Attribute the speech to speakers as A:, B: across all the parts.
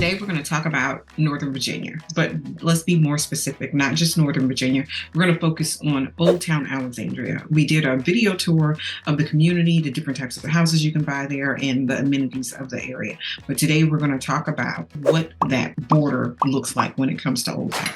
A: Today we're going to talk about Northern Virginia, but let's be more specific, not just Northern Virginia. We're going to focus on Old Town Alexandria. We did a video tour of the community, the different types of houses you can buy there, and the amenities of the area. But today we're going to talk about what that border looks like when it comes to Old Town.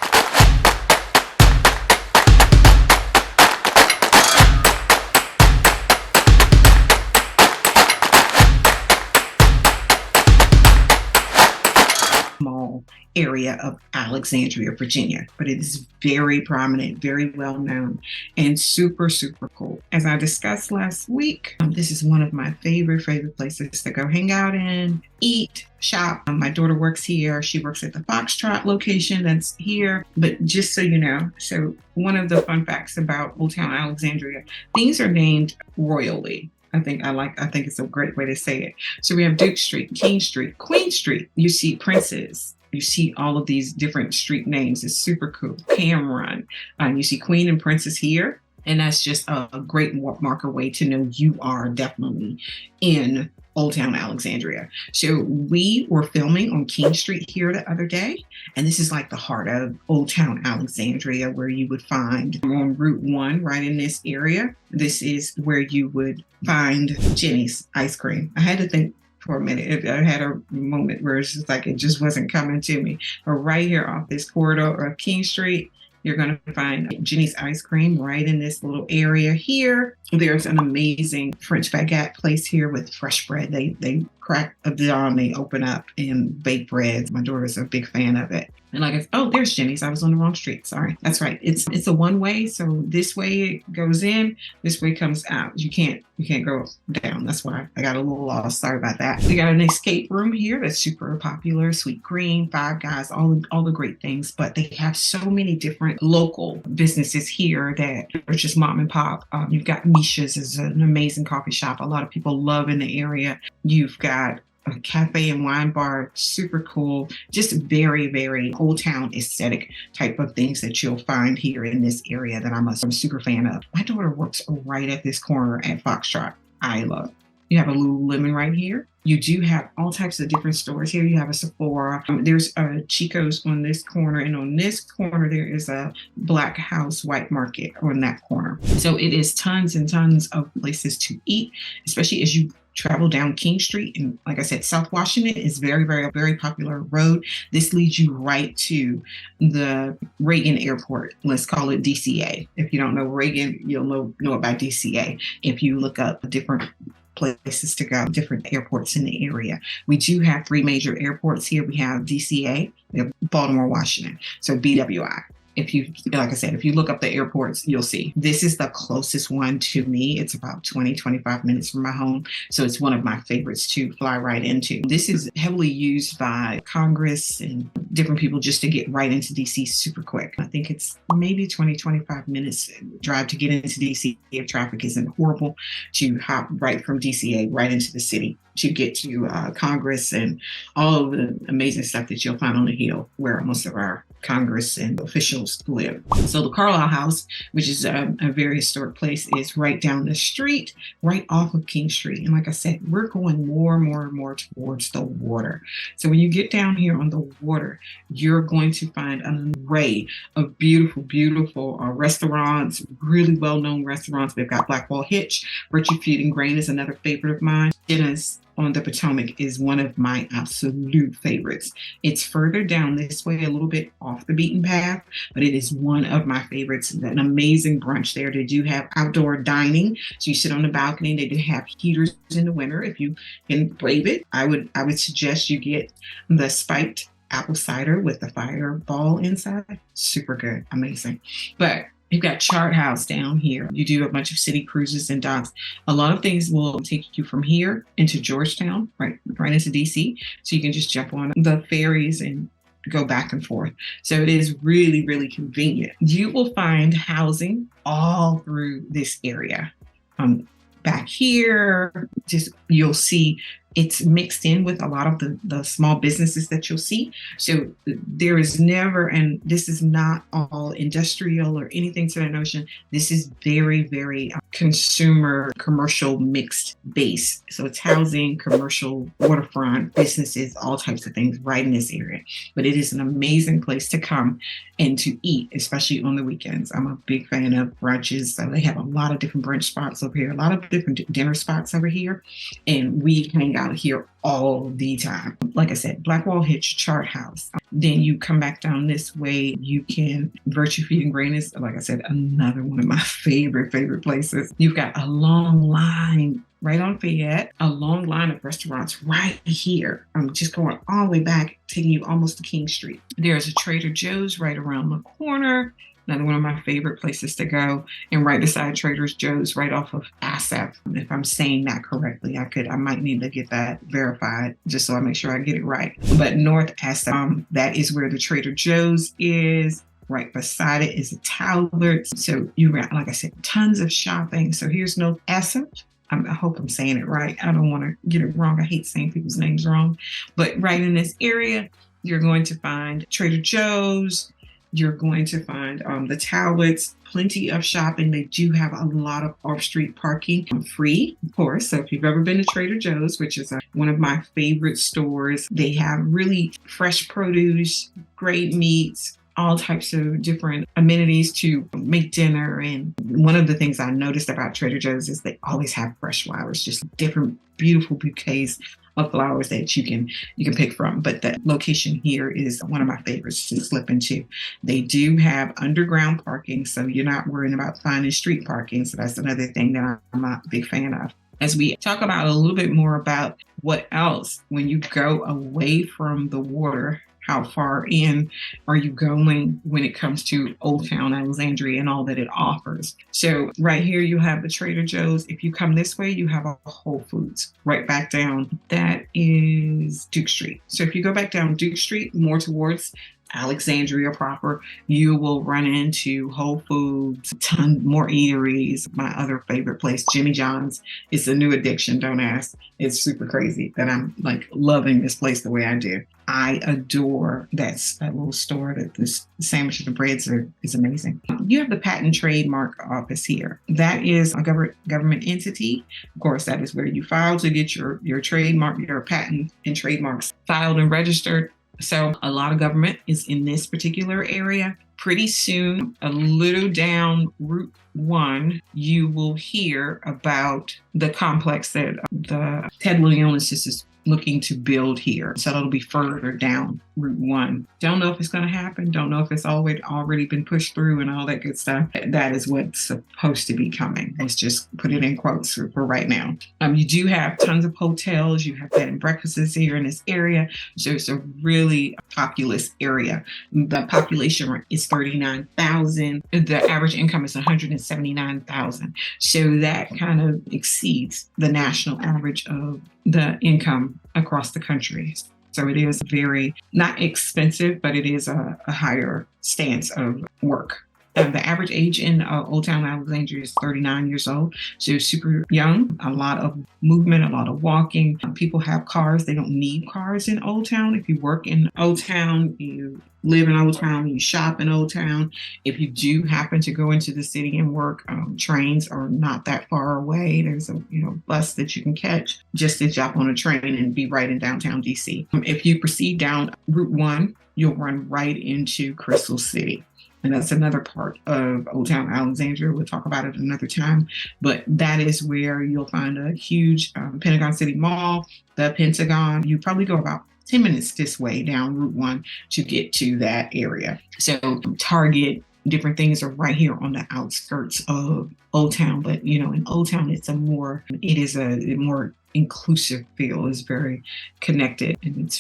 A: Small area of Alexandria, Virginia, but it is very prominent, very well known, and super cool. As I discussed last week, this is one of my favorite places to go hang out in, eat, shop. My daughter works here. She works at the Fox Trot location that's here. But just so you know, so one of the fun facts about Old Town Alexandria, things are named royally. I think it's a great way to say it. So we have Duke Street, King Street, Queen Street. You see Princes. You see all of these different street names. It's super cool. Cameron. You see Queen and Princess here. And that's just a great marker way to know you are definitely in Old Town Alexandria. So we were filming on King Street here the other day, and this is like the heart of Old Town Alexandria, where you would find on Route 1, right in this area. This is where you would find Jeni's ice cream. I had to think for a minute. I had a moment where it's just like it just wasn't coming to me. But right here off this corridor of King Street, you're going to find Jeni's ice cream right in this little area here. There's an amazing French baguette place here with fresh bread. They crack a dawn, they open up and bake breads. My daughter's a big fan of it. And like, there's Jeni's. I was on the wrong street. Sorry. That's right. It's a one way. So this way it goes in, this way comes out. You can't go down. That's why I got a little lost. Sorry about that. We got an escape room here that's super popular. Sweet Green, Five Guys, all the great things. But they have so many different local businesses here that are just mom and pop. You've got Misha's is an amazing coffee shop. A lot of people love in the area. You've got a cafe and wine bar, super cool, just very Old Town aesthetic type of things that you'll find here in this area that I'm a super fan of. My daughter works right at this corner at Foxtrot. I love. You have a Lululemon right here. You do have all types of different stores here. You have a Sephora. There's a Chico's on this corner, and on this corner there is a Black House White Market on that corner. So it is tons and tons of places to eat, especially as you travel down King Street. And like I said, South Washington is very popular road. This leads you right to the Reagan Airport. Let's call it DCA. If you don't know Reagan, you'll know about DCA. If you look up different places to go, different airports in the area. We do have 3 major airports here. We have DCA, we have Baltimore, Washington. So BWI. If you look up the airports, you'll see this is the closest one to me. It's about 25 minutes from my home. So it's one of my favorites to fly right into. This is heavily used by Congress and different people just to get right into DC super quick. I think it's maybe 25 minutes drive to get into DC if traffic isn't horrible, to hop right from DCA right into the city to get to Congress and all of the amazing stuff that you'll find on the Hill where most of our Congress and officials live. So the Carlyle House, which is a very historic place, is right down the street, right off of King Street. And like I said, we're going more and more towards the water. So when you get down here on the water, you're going to find an array of beautiful restaurants, really well-known restaurants. They've got Blackwall Hitch. Virtue Feed and Grain is another favorite of mine. Jeni's on the Potomac is one of my absolute favorites. It's further down this way, a little bit off the beaten path, but it is one of my favorites. An amazing brunch there. They do have outdoor dining, so you sit on the balcony. They do have heaters in the winter if you can brave it. I would suggest you get the spiked apple cider with the fireball inside. Super good, amazing. But you've got Chart House down here. You do a bunch of city cruises and docks. A lot of things will take you from here into Georgetown, right into DC. So you can just jump on the ferries and go back and forth. So it is really convenient. You will find housing all through this area. Back here, you'll see it's mixed in with a lot of the small businesses that you'll see. So there is never, and this is not all industrial or anything to that notion. This is very, very consumer, commercial mixed base. So it's housing, commercial, waterfront, businesses, all types of things right in this area. But it is an amazing place to come and to eat, especially on the weekends. I'm a big fan of brunches. So they have a lot of different brunch spots over here, a lot of different dinner spots over here. And we hang out here all the time. Like I said, Blackwall Hitch, Chart House. Then you come back down this way, you can, Virtue Feed and Grain is, like I said, another one of my favorite places. You've got a long line right on Fayette, a long line of restaurants right here. I'm just going all the way back, taking you almost to King Street. There's a Trader Joe's right around the corner. Another one of my favorite places to go. And right beside Trader Joe's, right off of Asaph. If I'm saying that correctly, I might need to get that verified just so I make sure I get it right. But North Asaph, that is where the Trader Joe's is. Right beside it is a Talbot. So you got, like I said, tons of shopping. So here's North Asaph. I hope I'm saying it right. I don't want to get it wrong. I hate saying people's names wrong. But right in this area, you're going to find Trader Joe's. You're going to find the Talbots, plenty of shopping. They do have a lot of off-street parking, free, of course. So if you've ever been to Trader Joe's, which is one of my favorite stores, they have really fresh produce, great meats, all types of different amenities to make dinner. And one of the things I noticed about Trader Joe's is they always have fresh flowers, just different beautiful bouquets of flowers that you can pick from. But the location here is one of my favorites to slip into. They do have underground parking, so you're not worrying about finding street parking. So that's another thing that I'm not a big fan of. As we talk about a little bit more about what else, when you go away from the water, how far in are you going when it comes to Old Town Alexandria and all that it offers? So right here, you have the Trader Joe's. If you come this way, you have a Whole Foods right back down. That is Duke Street. So if you go back down Duke Street, more towards Alexandria proper, you will run into Whole Foods, ton more eateries. My other favorite place, Jimmy John's, is a new addiction. Don't ask. It's super crazy that I'm like loving this place the way I do. I adore that little store. That this sandwich and the breads is amazing. You have the Patent Trademark Office here. That is a government entity. Of course, that is where you file to get your trademark, your patent and trademarks filed and registered. So a lot of government is in this particular area. Pretty soon, a little down Route 1, you will hear about the complex that the Ted Leonis is looking to build here. So it'll be further down Route 1. Don't know if it's going to happen. Don't know if it's already been pushed through and all that good stuff. That is what's supposed to be coming. Let's just put it in quotes for right now. You do have tons of hotels. You have bed and breakfasts here in this area. So it's a really populous area. The population is 39,000. The average income is 179,000. So that kind of exceeds the national average of the income across the country. So it is very, not expensive, but it is a higher stance of work. The average age in Old Town Alexandria is 39 years old. So super young, a lot of movement, a lot of walking. People have cars. They don't need cars in Old Town. If you work in Old Town, you live in Old Town, you shop in Old Town. If you do happen to go into the city and work, trains are not that far away. There's a bus that you can catch just to jump on a train and be right in downtown DC. If you proceed down Route 1, you'll run right into Crystal City. And that's another part of Old Town Alexandria. We'll talk about it another time. But that is where you'll find a huge Pentagon City Mall, the Pentagon. You probably go about 10 minutes this way down Route 1 to get to that area. So Target, different things are right here on the outskirts of Old Town. But, in Old Town, it is a more inclusive feel. Is very connected, and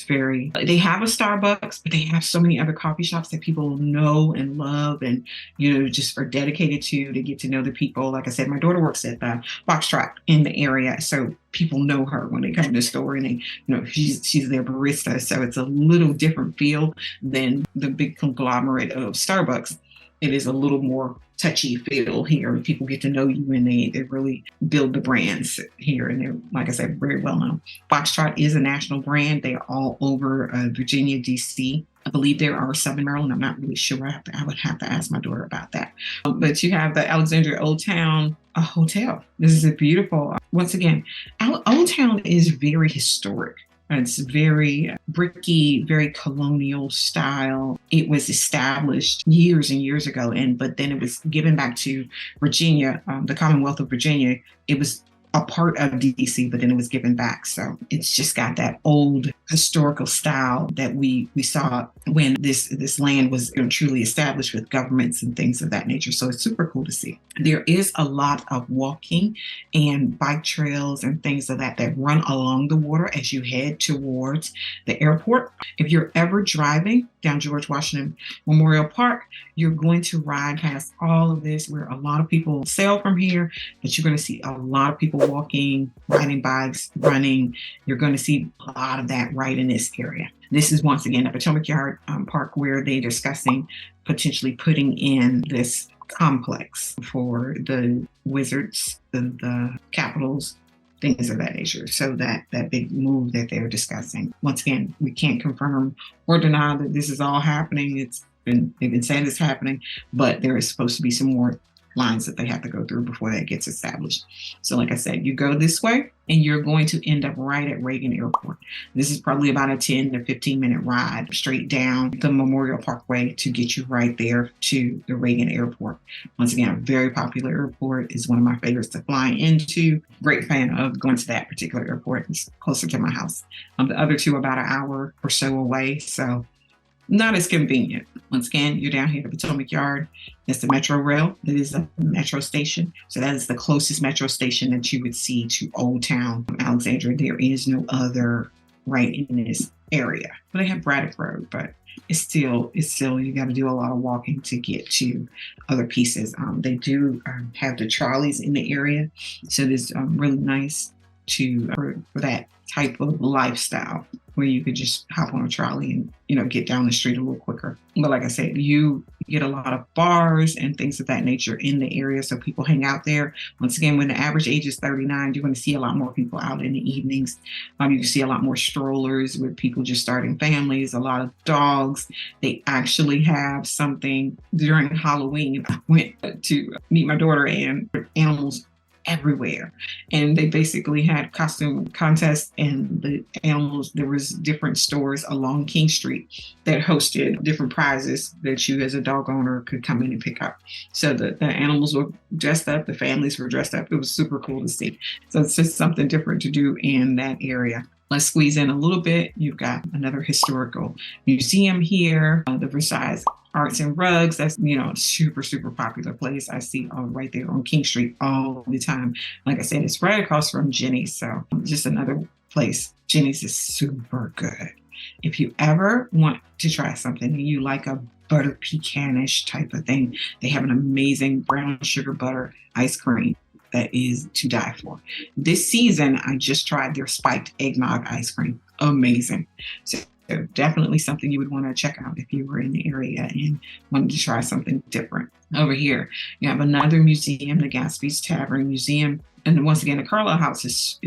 A: they have a Starbucks, but they have so many other coffee shops that people know and love and just are dedicated to get to know the people. Like I said, my daughter works at Fox Trot in the area, so people know her when they come to the store, and she's their barista. So it's a little different feel than the big conglomerate of Starbucks. it is a little more touchy feel here. People get to know you and they really build the brands here. And they're, like I said, very well known. Foxtrot is a national brand. They are all over Virginia, DC. I believe there are some in Maryland. I'm not really sure. I would have to ask my daughter about that. But you have the Alexandria Old Town Hotel. This is a beautiful, once again, Old Town is very historic. It's very bricky, very colonial style. It was established years and years ago, but then it was given back to Virginia, the Commonwealth of Virginia. It was a part of DC, but then it was given back. So it's just got that old historical style that we saw when this land was truly established with governments and things of that nature. So it's super cool to see. There is a lot of walking and bike trails and things of that run along the water as you head towards the airport. If you're ever driving down George Washington Memorial Park, you're going to ride past all of this where a lot of people sail from here, but you're going to see a lot of people walking, riding bikes, running. You're going to see a lot of that right in this area. This is once again at Potomac Yard Park where they're discussing potentially putting in this complex for the Wizards, the Capitals, things of that nature. So that big move that they're discussing. Once again, we can't confirm or deny that this is all happening. They've been saying it's happening, but there is supposed to be some more lines that they have to go through before that gets established. So like I said, you go this way and you're going to end up right at Reagan Airport. This is probably about a 10 to 15 minute ride straight down the Memorial Parkway to get you right there to the Reagan Airport. Once again, a very popular airport, is one of my favorites to fly into. Great fan of going to that particular airport. It's closer to my house. The other two about an hour or so away. So not as convenient. Once again, you're down here at Potomac Yard. That's the Metrorail. That is a metro station. So that is the closest metro station that you would see to Old Town Alexandria. There is no other right in this area. But they have Braddock Road, but it's still you got to do a lot of walking to get to other pieces. They do have the trolleys in the area, so it's really nice for that type of lifestyle where you could just hop on a trolley and get down the street a little quicker. But like I said, you get a lot of bars and things of that nature in the area, so people hang out there. Once again, when the average age is 39, you're going to see a lot more people out in the evenings. You can see a lot more strollers with people just starting families, a lot of dogs. They actually have something during Halloween. I went to meet my daughter, and animals everywhere, and they basically had costume contests, and the animals, there was different stores along King Street that hosted different prizes that you as a dog owner could come in and pick up. So the animals were dressed up, the families were dressed up. It was super cool to see. So it's just something different to do in that area. Let's squeeze in a little bit. You've got another historical museum here, the Versailles Art Rugs. That's, super, super popular place. I see right there on King Street all the time. Like I said, it's right across from Jeni. So just another place. Jeni's is super good. If you ever want to try something and you like a butter pecanish type of thing, they have an amazing brown sugar butter ice cream that is to die for. This season, I just tried their spiked eggnog ice cream. Amazing. So definitely something you would want to check out if you were in the area and wanted to try something different. Over here, you have another museum, the Gadsby's Tavern Museum. And once again, the Carlyle house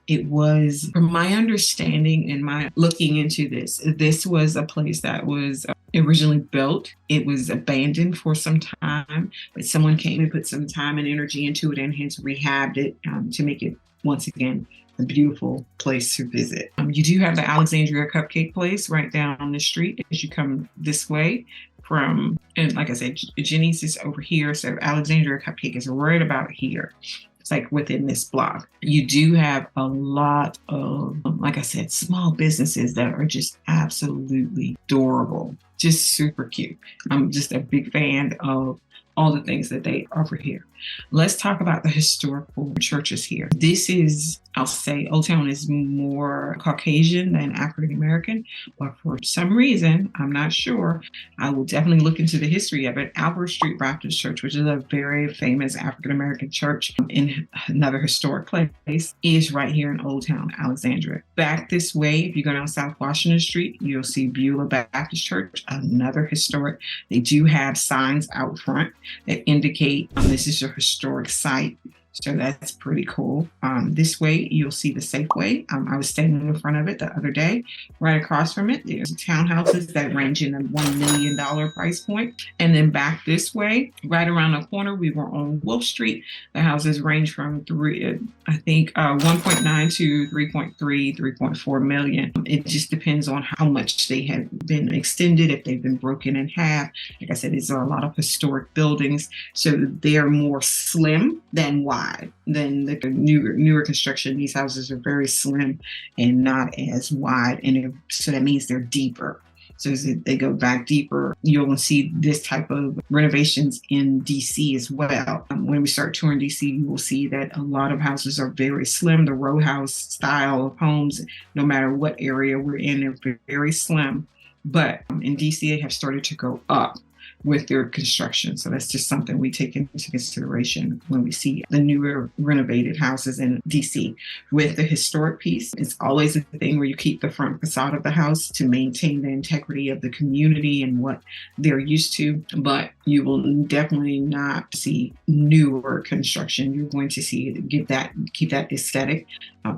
A: it was, from my understanding and my looking into this was a place that was originally built. It was abandoned for some time, but someone came and put some time and energy into it and hence rehabbed it to make it, once again, a beautiful place to visit. You do have the Alexandria Cupcake place right down the street as you come this way and like I said, Jeni's is over here. So Alexandria Cupcake is right about here. It's like within this block. You do have a lot of, like I said, small businesses that are just absolutely adorable, just super cute. I'm just a big fan of all the things that they offer here. Let's talk about the historical churches here. This is, I'll say, Old Town is more Caucasian than African American, but for some reason, I'm not sure. I will definitely look into the history of it. Albert Street Baptist Church, which is a very famous African American church in another historic place, is right here in Old Town Alexandria. Back this way, if you go down South Washington Street, you'll see Beulah Baptist Church, another historic. They do have signs out front that indicate this is a historic site. So that's pretty cool. This way, you'll see the Safeway. I was standing in front of it the other day. Right across from it, there's townhouses that range in the $1 million price point. And then back this way, right around the corner, we were on Wolf Street. The houses range from 1.9 to 3.3, 3.4 million. It just depends on how much they have been extended, if they've been broken in half. Like I said, these are a lot of historic buildings, so they're more slim than wide. Than the newer construction. These houses are very slim and not as wide, and so that means they're deeper. So as they go back deeper, you'll see this type of renovations in DC as well. When we start touring DC, you will see that a lot of houses are very slim. The row house style of homes, no matter what area we're in, they're very slim. But in DC, they have started to go up with their construction. So that's just something we take into consideration when we see the newer renovated houses in DC. With the historic piece, it's always a thing where you keep the front facade of the house to maintain the integrity of the community and what they're used to, but you will definitely not see newer construction. You're going to see keep that aesthetic.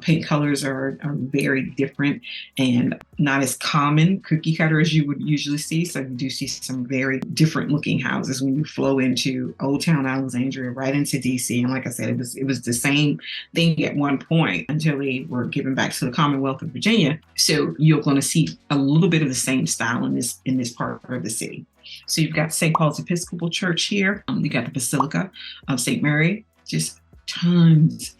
A: Paint colors are very different and not as common cookie cutter as you would usually see. So you do see some very different looking houses when you flow into Old Town Alexandria, right into DC. And like I said, it was the same thing at one point until they were given back to the Commonwealth of Virginia. So you're going to see a little bit of the same style in this part of the city. So you've got St. Paul's Episcopal Church here. You got the Basilica of St. Mary. Just tons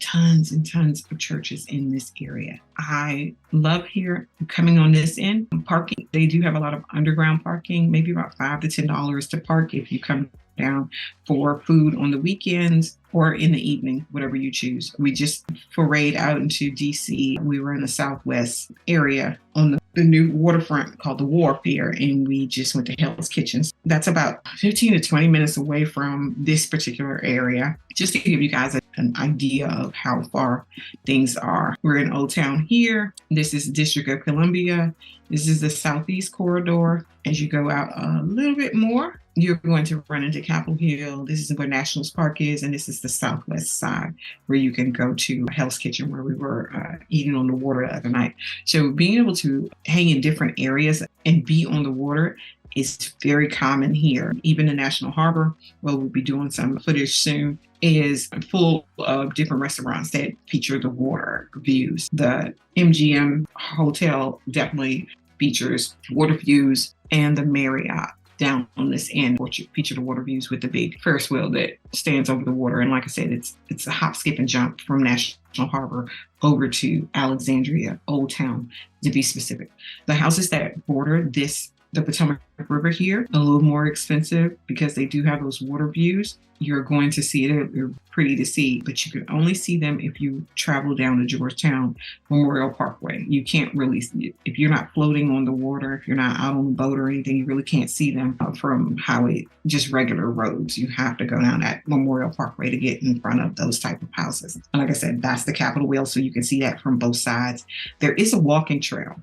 A: and tons of churches in this area. I love here coming on this end. Parking, they do have a lot of underground parking, maybe about $5 to $10 to park if you come down for food on the weekends or in the evening, whatever you choose. We just forayed out into DC. We were in the Southwest area on the new waterfront called the Wharf here, and we just went to Hell's Kitchens. That's about 15 to 20 minutes away from this particular area, just to give you guys an idea of how far things are. We're in Old Town here. This is District of Columbia. This is the Southeast Corridor. As you go out a little bit more, you're going to run into Capitol Hill. This is where Nationals Park is, and this is the southwest side where you can go to Hell's Kitchen, where we were eating on the water the other night. So being able to hang in different areas and be on the water is very common here. Even the National Harbor, where we'll be doing some footage soon, is full of different restaurants that feature the water views. The MGM Hotel definitely features water views, and the Marriott down on this end feature the water views with the big Ferris wheel that stands over the water. And like I said, it's a hop, skip, and jump from National Harbor over to Alexandria, Old Town, to be specific. The houses that border the Potomac River here, a little more expensive because they do have those water views. You're going to see it. They're pretty to see, but you can only see them if you travel down the Georgetown Memorial Parkway. You can't really see it. If you're not floating on the water, if you're not out on the boat or anything, you really can't see them from highway, just regular roads. You have to go down that Memorial Parkway to get in front of those type of houses. And like I said, that's the Capitol Wheel, so you can see that from both sides. There is a walking trail.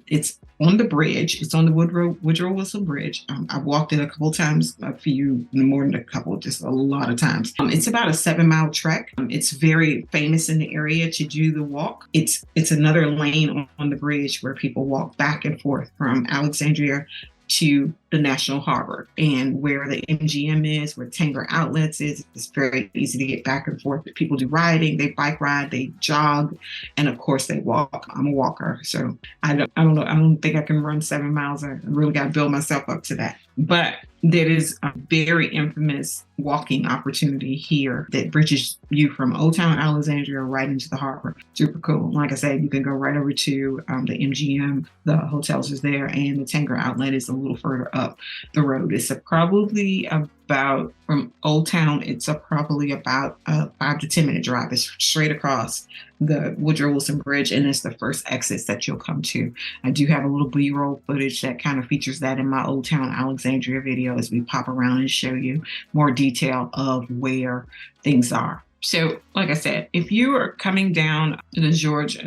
A: It's on the bridge. It's on the Woodrow Wilson Bridge. I've walked it a couple times, more than a couple, just a lot of times. It's about a 7-mile trek. It's very famous in the area to do the walk. It's another lane on the bridge where people walk back and forth from Alexandria to the National Harbor, and where the MGM is, where Tanger Outlets is. It's very easy to get back and forth. People do riding, they bike ride, they jog, and of course they walk. I'm a walker, so I don't know. I don't think I can run 7 miles. I really got to build myself up to that. But there is a very infamous walking opportunity here that bridges you from Old Town Alexandria right into the harbor. Super cool. Like I said, you can go right over to the MGM. The hotels is there, and the Tanger Outlet is a little further up. up the road. It's probably about, from Old Town, it's probably about a 5 to 10 minute drive. It's straight across the Woodrow Wilson Bridge, and it's the first exits that you'll come to. I do have a little B-roll footage that kind of features that in my Old Town Alexandria video as we pop around and show you more detail of where things are. So, like I said, if you are coming down the George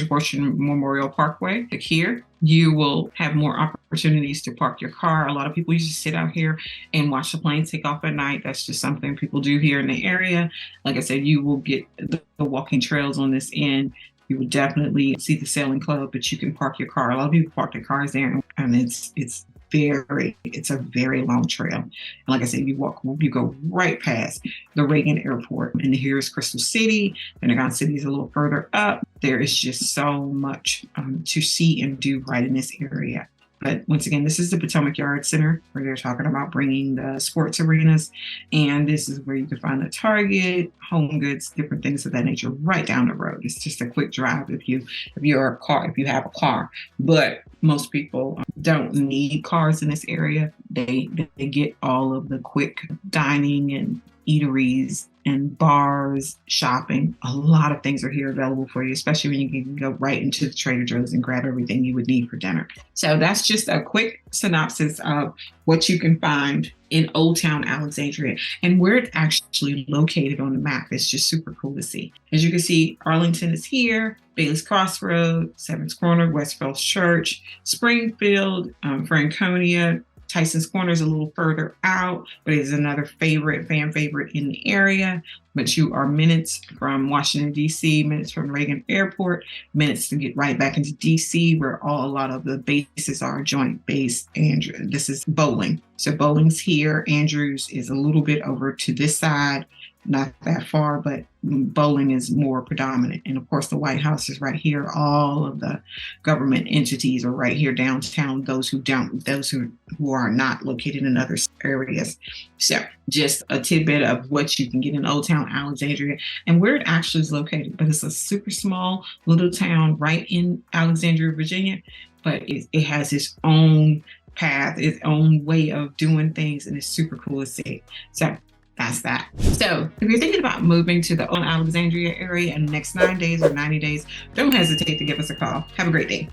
A: Washington Memorial Parkway here, you will have more opportunities to park your car. A lot of people used to sit out here and watch the planes take off at night. That's just something people do here in the area. Like I said, you will get the walking trails on this end. You will definitely see the sailing club, but you can park your car. A lot of people park their cars there, and it's a very long trail. And like I said, you go right past the Reagan Airport, and here's Crystal City. Pentagon City is a little further up. There is just so much to see and do right in this area. But once again, this is the Potomac Yard Center where they're talking about bringing the sports arenas. And this is where you can find the Target, Home Goods, different things of that nature right down the road. It's just a quick drive if you have a car. But most people don't need cars in this area. They get all of the quick dining and eateries and bars, shopping. A lot of things are here available for you, especially when you can go right into the Trader Joe's and grab everything you would need for dinner. So that's just a quick synopsis of what you can find in Old Town Alexandria and where it's actually located on the map. It's just super cool to see. As you can see, Arlington is here, Bailey's Crossroad, Seven's Corner, Westfield's Church, Springfield, Franconia. Tyson's Corner is a little further out, but it's another fan favorite in the area. But you are minutes from Washington, D.C., minutes from Reagan Airport, minutes to get right back into D.C., where a lot of the bases are, Joint Base. And this is Bowling. So Bowling's here. Andrews is a little bit over to this side, not that far, but Bowling is more predominant. And of course, the White House is right here. All of the government entities are right here downtown. Those who are not located in other areas. So just a tidbit of what you can get in Old Town Alexandria and where it actually is located. But it's a super small little town right in Alexandria, Virginia. But it has its own path, its own way of doing things, and it's super cool to see. So that's that. So if you're thinking about moving to the Old Alexandria area in the next 9 days or 90 days, don't hesitate to give us a call. Have a great day.